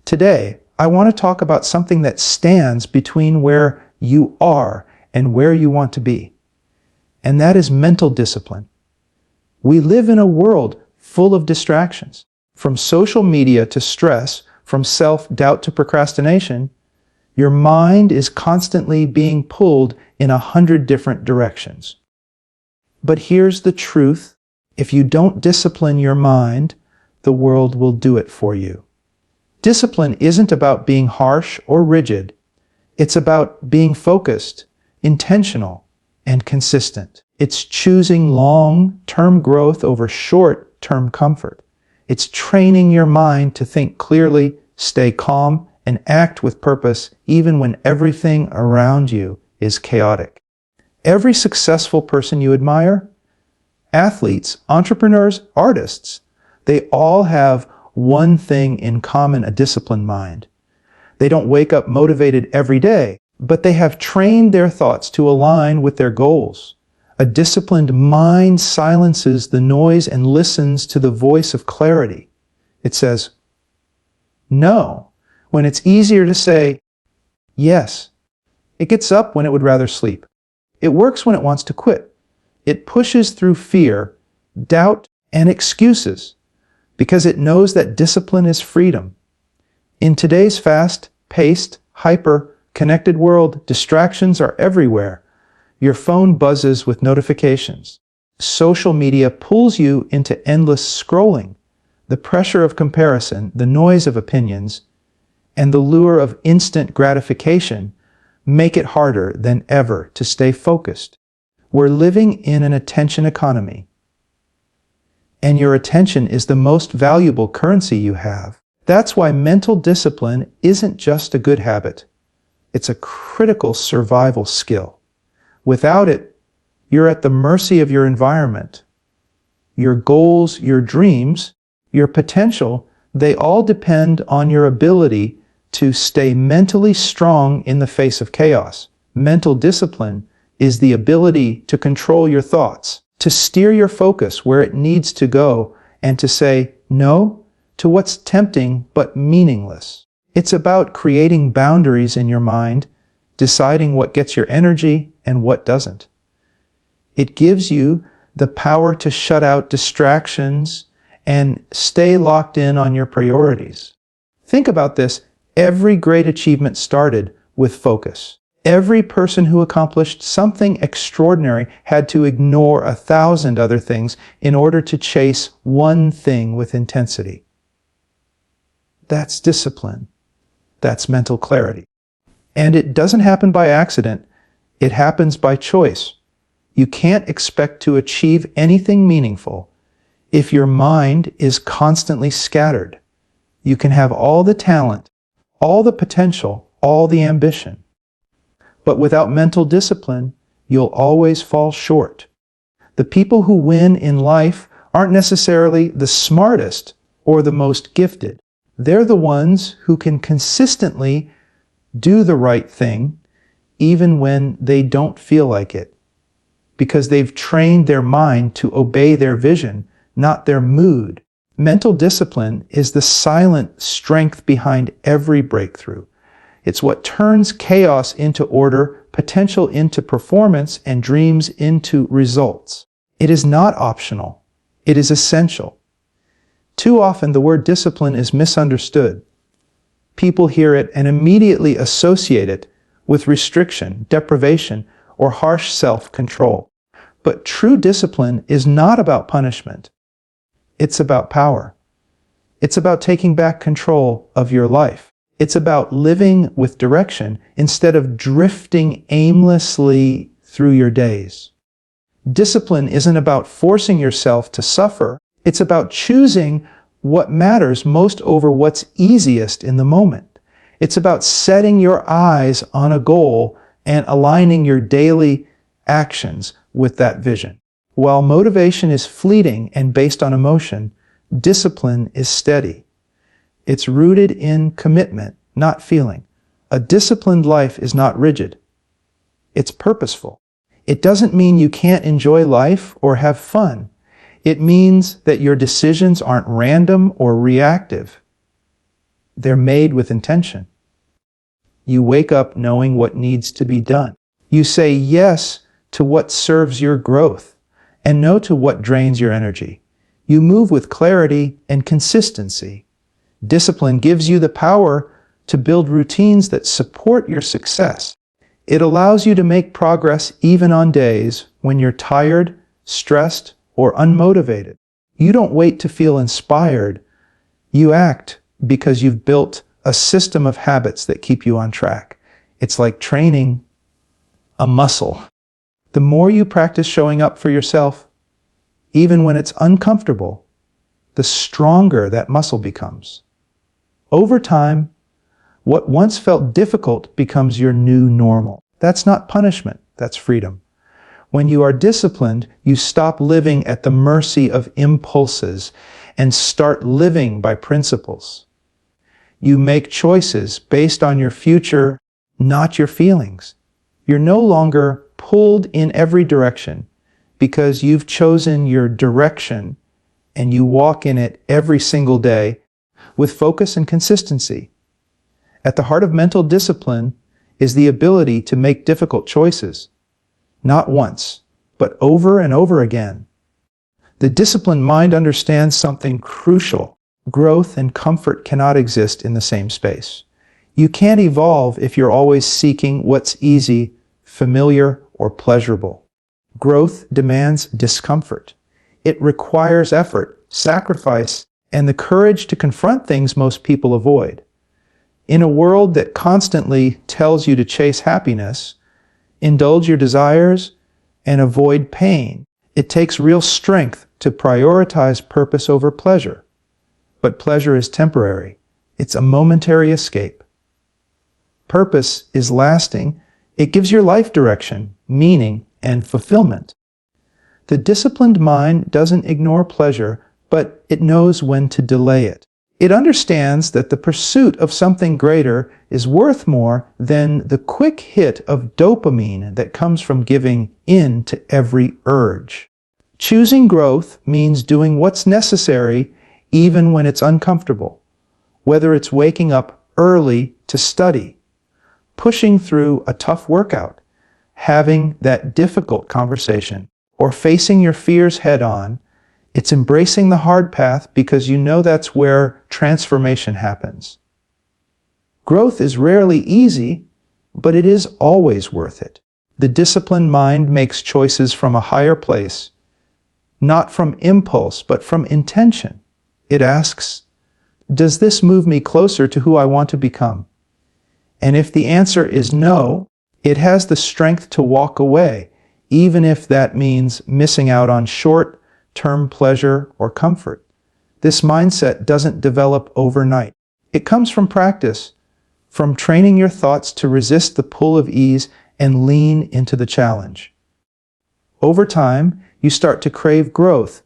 Today, I want to talk about something that stands between where you are and where you want to be. And that is mental discipline. We live in a world full of distractions. From social media to stress, from self-doubt to procrastination, your mind is constantly being pulled in 100 different directions. But here's the truth. If you don't discipline your mind, the world will do it for you. Discipline isn't about being harsh or rigid. It's about being focused, intentional, and consistent. It's choosing long-term growth over short-term comfort. It's training your mind to think clearly, stay calm, and act with purpose even when everything around you is chaotic. Every successful person you admire, athletes, entrepreneurs, artists, they all have one thing in common: a disciplined mind. They don't wake up motivated every day, but they have trained their thoughts to align with their goals. A disciplined mind silences the noise and listens to the voice of clarity. It says no when it's easier to say yes. It gets up when it would rather sleep. It works when it wants to quit. It pushes through fear, doubt, and excuses because it knows that discipline is freedom. In today's fast-paced, hyper-connected world, distractions are everywhere. Your phone buzzes with notifications. Social media pulls you into endless scrolling. The pressure of comparison, the noise of opinions, and the lure of instant gratification make it harder than ever to stay focused. We're living in an attention economy, and your attention is the most valuable currency you have. That's why mental discipline isn't just a good habit. It's a critical survival skill. Without it, you're at the mercy of your environment. Your goals, your dreams, your potential, they all depend on your ability to stay mentally strong in the face of chaos. Mental discipline is the ability to control your thoughts, to steer your focus where it needs to go, and to say no to what's tempting but meaningless. It's about creating boundaries in your mind, deciding what gets your energy and what doesn't. It gives you the power to shut out distractions and stay locked in on your priorities. Think about this. Every great achievement started with focus. Every person who accomplished something extraordinary had to ignore 1,000 other things in order to chase one thing with intensity. That's discipline. That's mental clarity. And it doesn't happen by accident. It happens by choice. You can't expect to achieve anything meaningful if your mind is constantly scattered. You can have all the talent, all the potential, all the ambition. But without mental discipline, you'll always fall short. The people who win in life aren't necessarily the smartest or the most gifted. They're the ones who can consistently do the right thing even when they don't feel like it, because they've trained their mind to obey their vision, not their mood. Mental discipline is the silent strength behind every breakthrough. It's what turns chaos into order, potential into performance, and dreams into results. It is not optional. It is essential. Too often the word discipline is misunderstood. People hear it and immediately associate it with restriction, deprivation, or harsh self-control. But true discipline is not about punishment. It's about power. It's about taking back control of your life. It's about living with direction instead of drifting aimlessly through your days. Discipline isn't about forcing yourself to suffer. It's about choosing what matters most over what's easiest in the moment. It's about setting your eyes on a goal and aligning your daily actions with that vision. While motivation is fleeting and based on emotion, discipline is steady. It's rooted in commitment, not feeling. A disciplined life is not rigid. It's purposeful. It doesn't mean you can't enjoy life or have fun. It means that your decisions aren't random or reactive. They're made with intention. You wake up knowing what needs to be done. You say yes to what serves your growth and no to what drains your energy. You move with clarity and consistency. Discipline gives you the power to build routines that support your success. It allows you to make progress even on days when you're tired, stressed, or unmotivated. You don't wait to feel inspired. You act because you've built a system of habits that keep you on track. It's like training a muscle. The more you practice showing up for yourself, even when it's uncomfortable, the stronger that muscle becomes. Over time, what once felt difficult becomes your new normal. That's not punishment, that's freedom. When you are disciplined, you stop living at the mercy of impulses and start living by principles. You make choices based on your future, not your feelings. You're no longer pulled in every direction because you've chosen your direction and you walk in it every single day with focus and consistency. At the heart of mental discipline is the ability to make difficult choices, not once, but over and over again. The disciplined mind understands something crucial. Growth and comfort cannot exist in the same space. You can't evolve if you're always seeking what's easy, familiar, or pleasurable. Growth demands discomfort. It requires effort, sacrifice, and the courage to confront things most people avoid. In a world that constantly tells you to chase happiness, indulge your desires, and avoid pain, it takes real strength to prioritize purpose over pleasure. But pleasure is temporary. It's a momentary escape. Purpose is lasting. It gives your life direction, meaning, and fulfillment. The disciplined mind doesn't ignore pleasure, but it knows when to delay it. It understands that the pursuit of something greater is worth more than the quick hit of dopamine that comes from giving in to every urge. Choosing growth means doing what's necessary even when it's uncomfortable, whether it's waking up early to study, pushing through a tough workout, having that difficult conversation, or facing your fears head on. It's embracing the hard path because you know that's where transformation happens. Growth is rarely easy, but it is always worth it. The disciplined mind makes choices from a higher place, not from impulse, but from intention. It asks, does this move me closer to who I want to become? And if the answer is no, it has the strength to walk away, even if that means missing out on short-term pleasure or comfort. This mindset doesn't develop overnight. It comes from practice, from training your thoughts to resist the pull of ease and lean into the challenge. Over time, you start to crave growth,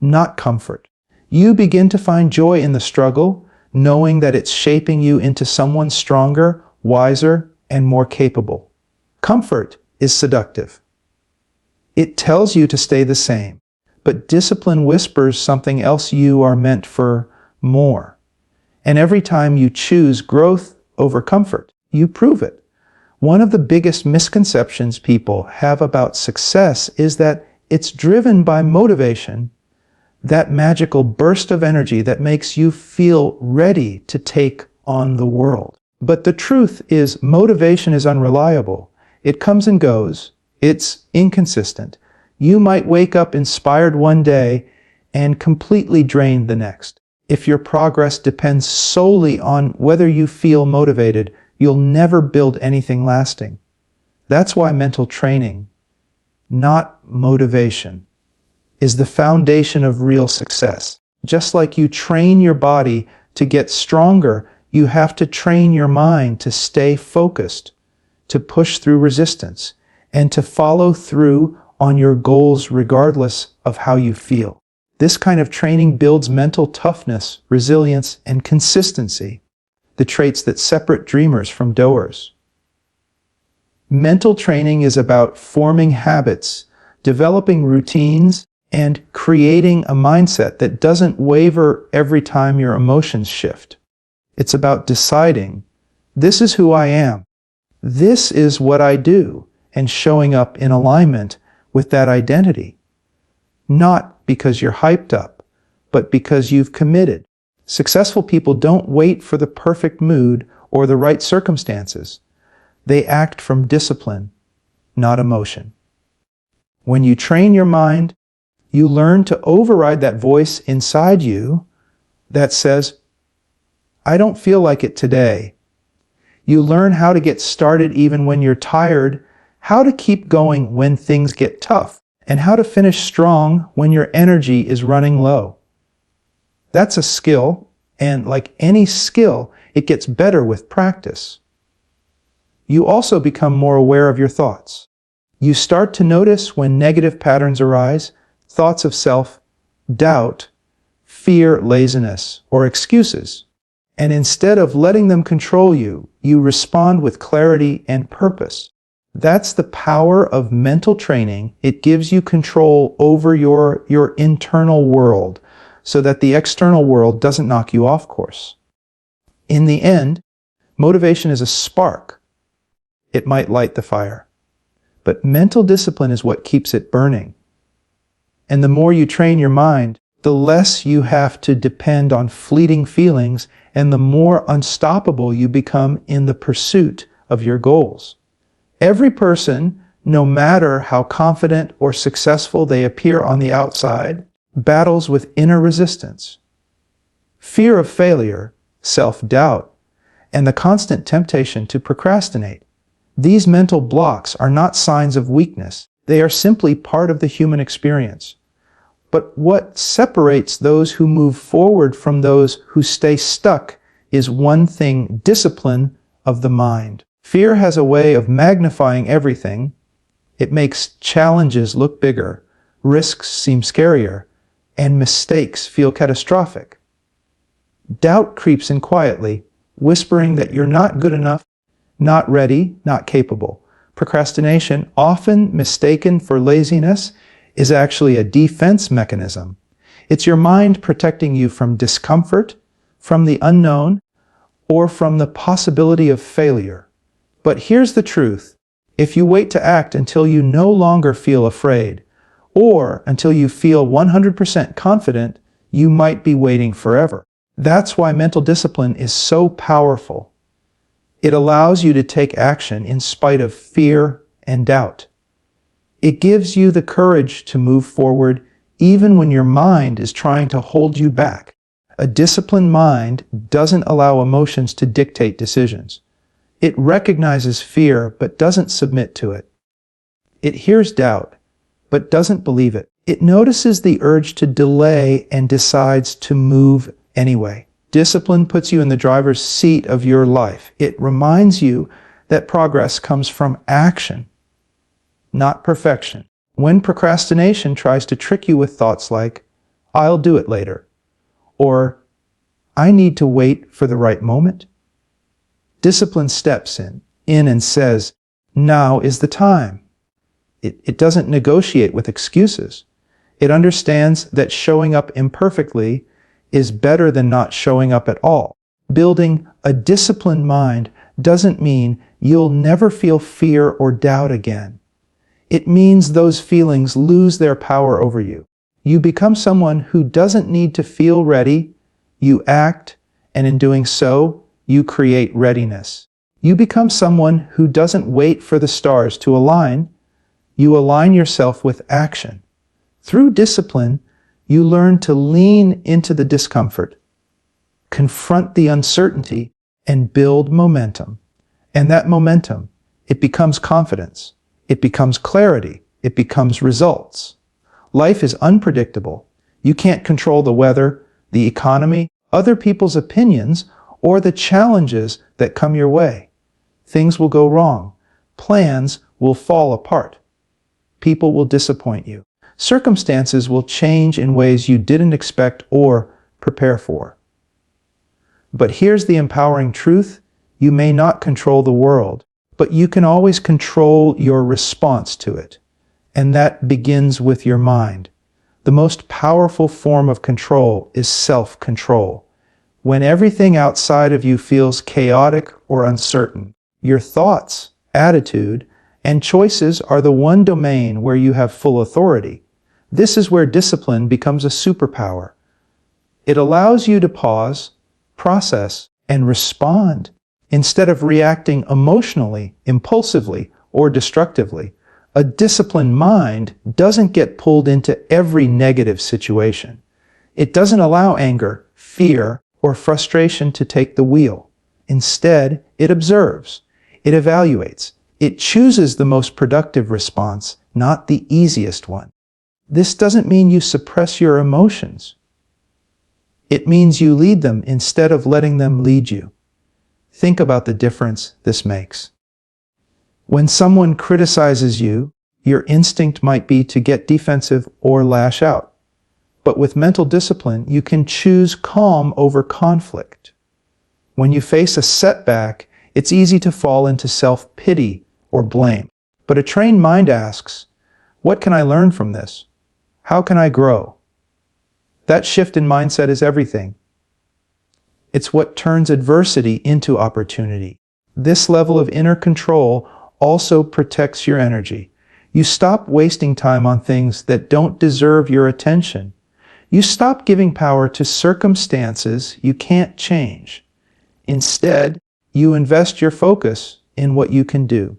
not comfort. You begin to find joy in the struggle, knowing that it's shaping you into someone stronger, wiser, and more capable. Comfort is seductive. It tells you to stay the same, but discipline whispers something else: you are meant for more. And every time you choose growth over comfort, you prove it. One of the biggest misconceptions people have about success is that it's driven by motivation, that magical burst of energy that makes you feel ready to take on the world. But the truth is, motivation is unreliable. It comes and goes. It's inconsistent. You might wake up inspired one day and completely drained the next. If your progress depends solely on whether you feel motivated, you'll never build anything lasting. That's why mental training, not motivation, is the foundation of real success. Just like you train your body to get stronger, you have to train your mind to stay focused, to push through resistance, and to follow through on your goals regardless of how you feel. This kind of training builds mental toughness, resilience, and consistency, the traits that separate dreamers from doers. Mental training is about forming habits, developing routines, and creating a mindset that doesn't waver every time your emotions shift. It's about deciding, this is who I am. This is what I do, and showing up in alignment with that identity. Not because you're hyped up, but because you've committed. Successful people don't wait for the perfect mood or the right circumstances. They act from discipline, not emotion. When you train your mind, you learn to override that voice inside you that says, I don't feel like it today. You learn how to get started even when you're tired, how to keep going when things get tough, and how to finish strong when your energy is running low. That's a skill, and like any skill, it gets better with practice. You also become more aware of your thoughts. You start to notice when negative patterns arise, thoughts of self, doubt, fear, laziness, or excuses. And instead of letting them control you, you respond with clarity and purpose. That's the power of mental training. It gives you control over your internal world so that the external world doesn't knock you off course. In the end, motivation is a spark. It might light the fire. But mental discipline is what keeps it burning. And the more you train your mind, the less you have to depend on fleeting feelings, and the more unstoppable you become in the pursuit of your goals. Every person, no matter how confident or successful they appear on the outside, battles with inner resistance. Fear of failure, self-doubt, and the constant temptation to procrastinate. These mental blocks are not signs of weakness. They are simply part of the human experience. But what separates those who move forward from those who stay stuck is one thing: discipline of the mind. Fear has a way of magnifying everything. It makes challenges look bigger, risks seem scarier, and mistakes feel catastrophic. Doubt creeps in quietly, whispering that you're not good enough, not ready, not capable. Procrastination, often mistaken for laziness, is actually a defense mechanism. It's your mind protecting you from discomfort, from the unknown, or from the possibility of failure. But here's the truth. If you wait to act until you no longer feel afraid, or until you feel 100% confident, you might be waiting forever. That's why mental discipline is so powerful. It allows you to take action in spite of fear and doubt. It gives you the courage to move forward even when your mind is trying to hold you back. A disciplined mind doesn't allow emotions to dictate decisions. It recognizes fear but doesn't submit to it. It hears doubt but doesn't believe it. It notices the urge to delay and decides to move anyway. Discipline puts you in the driver's seat of your life. It reminds you that progress comes from action, not perfection. When procrastination tries to trick you with thoughts like, I'll do it later, or I need to wait for the right moment, discipline steps in and says, now is the time. It doesn't negotiate with excuses. It understands that showing up imperfectly is better than not showing up at all. Building a disciplined mind doesn't mean you'll never feel fear or doubt again. It means those feelings lose their power over you. You become someone who doesn't need to feel ready. You act, and in doing so, you create readiness. You become someone who doesn't wait for the stars to align. You align yourself with action. Through discipline, you learn to lean into the discomfort, confront the uncertainty, and build momentum. And that momentum, it becomes confidence. It becomes clarity. It becomes results. Life is unpredictable. You can't control the weather, the economy, other people's opinions, or the challenges that come your way. Things will go wrong. Plans will fall apart. People will disappoint you. Circumstances will change in ways you didn't expect or prepare for. But here's the empowering truth. You may not control the world, but you can always control your response to it. And that begins with your mind. The most powerful form of control is self-control. When everything outside of you feels chaotic or uncertain, your thoughts, attitude, and choices are the one domain where you have full authority. This is where discipline becomes a superpower. It allows you to pause, process, and respond instead of reacting emotionally, impulsively, or destructively. A disciplined mind doesn't get pulled into every negative situation. It doesn't allow anger, fear, or frustration to take the wheel. Instead, it observes, it evaluates, it chooses the most productive response, not the easiest one. This doesn't mean you suppress your emotions. It means you lead them instead of letting them lead you. Think about the difference this makes. When someone criticizes you, your instinct might be to get defensive or lash out. But with mental discipline, you can choose calm over conflict. When you face a setback, it's easy to fall into self-pity or blame. But a trained mind asks, what can I learn from this? How can I grow? That shift in mindset is everything. It's what turns adversity into opportunity. This level of inner control also protects your energy. You stop wasting time on things that don't deserve your attention. You stop giving power to circumstances you can't change. Instead, you invest your focus in what you can do.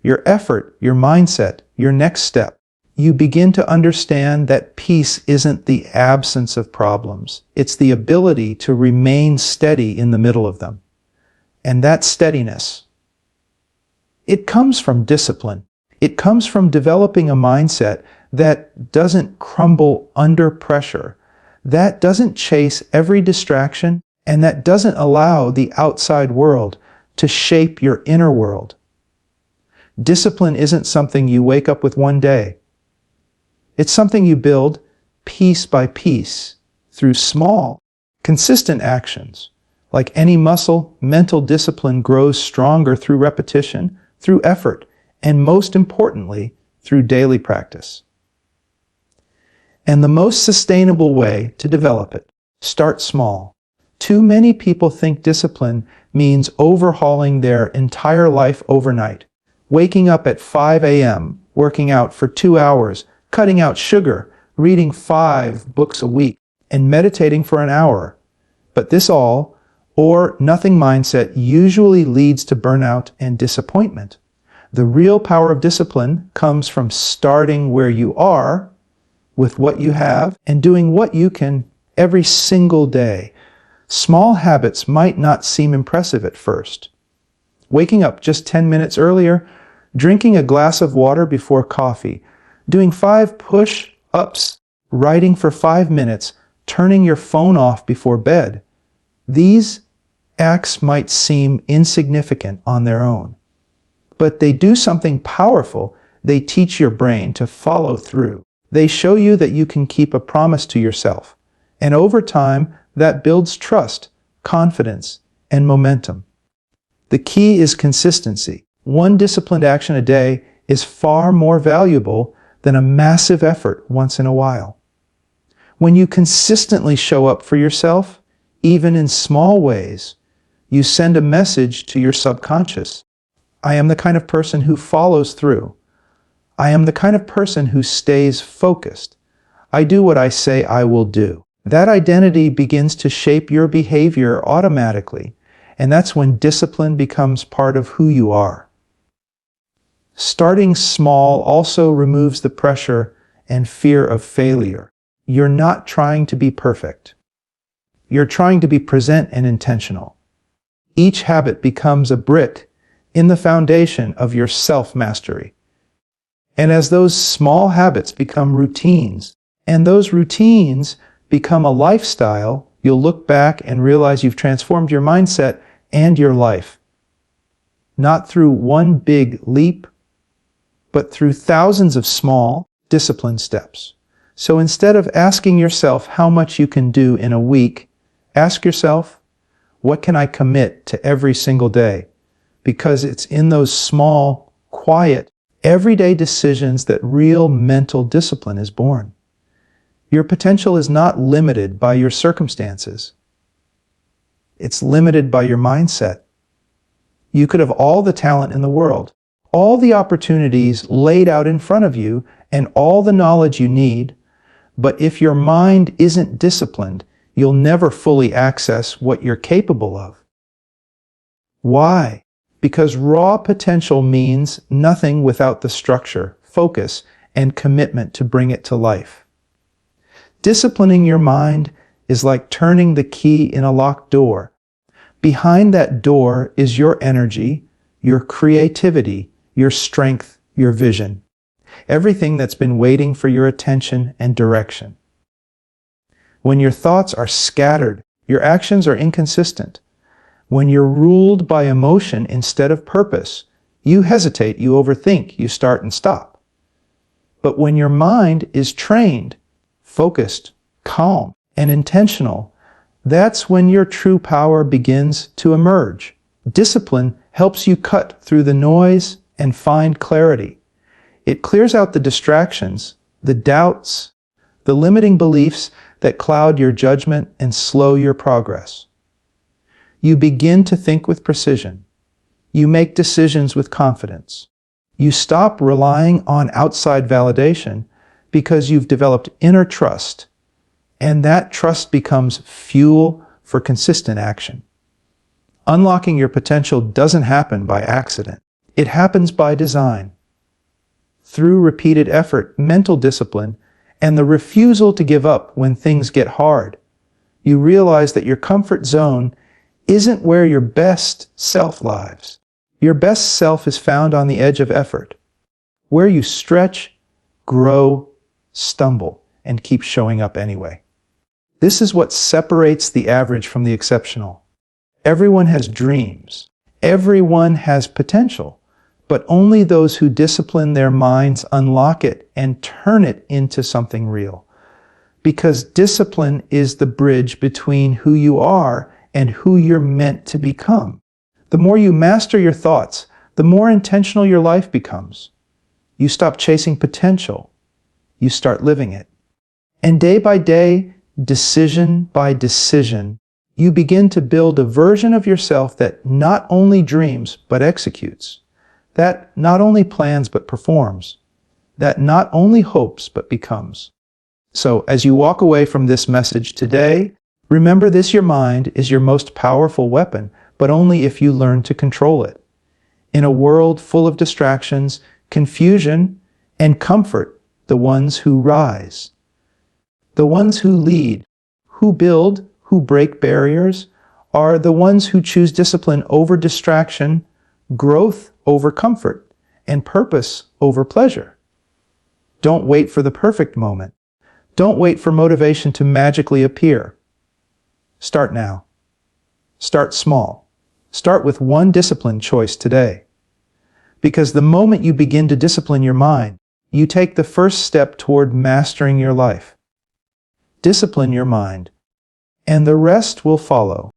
Your effort, your mindset, your next step. You begin to understand that peace isn't the absence of problems. It's the ability to remain steady in the middle of them. And that steadiness, it comes from discipline. It comes from developing a mindset that doesn't crumble under pressure, that doesn't chase every distraction, and that doesn't allow the outside world to shape your inner world. Discipline isn't something you wake up with one day. It's something you build piece by piece through small, consistent actions. Like any muscle, mental discipline grows stronger through repetition, through effort, and most importantly, through daily practice. And the most sustainable way to develop it, start small. Too many people think discipline means overhauling their entire life overnight. Waking up at 5 a.m., working out for 2 hours, cutting out sugar, reading 5 books a week, and meditating for an hour. But this all, or nothing mindset, usually leads to burnout and disappointment. The real power of discipline comes from starting where you are, with what you have, and doing what you can every single day. Small habits might not seem impressive at first. Waking up just 10 minutes earlier, drinking a glass of water before coffee, doing 5 push-ups, writing for 5 minutes, turning your phone off before bed. These acts might seem insignificant on their own, but they do something powerful. They teach your brain to follow through. They show you that you can keep a promise to yourself. And over time, that builds trust, confidence, and momentum. The key is consistency. One disciplined action a day is far more valuable than a massive effort once in a while. When you consistently show up for yourself, even in small ways, you send a message to your subconscious. I am the kind of person who follows through. I am the kind of person who stays focused. I do what I say I will do. That identity begins to shape your behavior automatically, and that's when discipline becomes part of who you are. Starting small also removes the pressure and fear of failure. You're not trying to be perfect. You're trying to be present and intentional. Each habit becomes a brick in the foundation of your self-mastery. And as those small habits become routines, and those routines become a lifestyle, you'll look back and realize you've transformed your mindset and your life. Not through one big leap, but through thousands of small, disciplined steps. So instead of asking yourself how much you can do in a week, ask yourself, what can I commit to every single day? Because it's in those small, quiet, everyday decisions that real mental discipline is born. Your potential is not limited by your circumstances. It's limited by your mindset. You could have all the talent in the world, all the opportunities laid out in front of you, and all the knowledge you need, but if your mind isn't disciplined, you'll never fully access what you're capable of. Why? Because raw potential means nothing without the structure, focus, and commitment to bring it to life. Disciplining your mind is like turning the key in a locked door. Behind that door is your energy, your creativity, your strength, your vision. Everything that's been waiting for your attention and direction. When your thoughts are scattered, your actions are inconsistent. When you're ruled by emotion instead of purpose, you hesitate, you overthink, you start and stop. But when your mind is trained, focused, calm, and intentional, that's when your true power begins to emerge. Discipline helps you cut through the noise and find clarity. It clears out the distractions, the doubts, the limiting beliefs that cloud your judgment and slow your progress. You begin to think with precision. You make decisions with confidence. You stop relying on outside validation because you've developed inner trust, and that trust becomes fuel for consistent action. Unlocking your potential doesn't happen by accident. It happens by design. Through repeated effort, mental discipline, and the refusal to give up when things get hard, you realize that your comfort zone isn't where your best self lives. Your best self is found on the edge of effort, where you stretch, grow, stumble, and keep showing up anyway. This is what separates the average from the exceptional. Everyone has dreams. Everyone has potential. But only those who discipline their minds unlock it and turn it into something real. Because discipline is the bridge between who you are and who you're meant to become. The more you master your thoughts, the more intentional your life becomes. You stop chasing potential. You start living it. And day by day, decision by decision, you begin to build a version of yourself that not only dreams but executes. That not only plans but performs. That not only hopes but becomes. So as you walk away from this message today, remember this: your mind is your most powerful weapon, but only if you learn to control it. In a world full of distractions, confusion, and comfort, the ones who rise, the ones who lead, who build, who break barriers, are the ones who choose discipline over distraction, growth over comfort, and purpose over pleasure. Don't wait for the perfect moment. Don't wait for motivation to magically appear. Start now. Start small. Start with one discipline choice today. Because the moment you begin to discipline your mind, you take the first step toward mastering your life. Discipline your mind, and the rest will follow.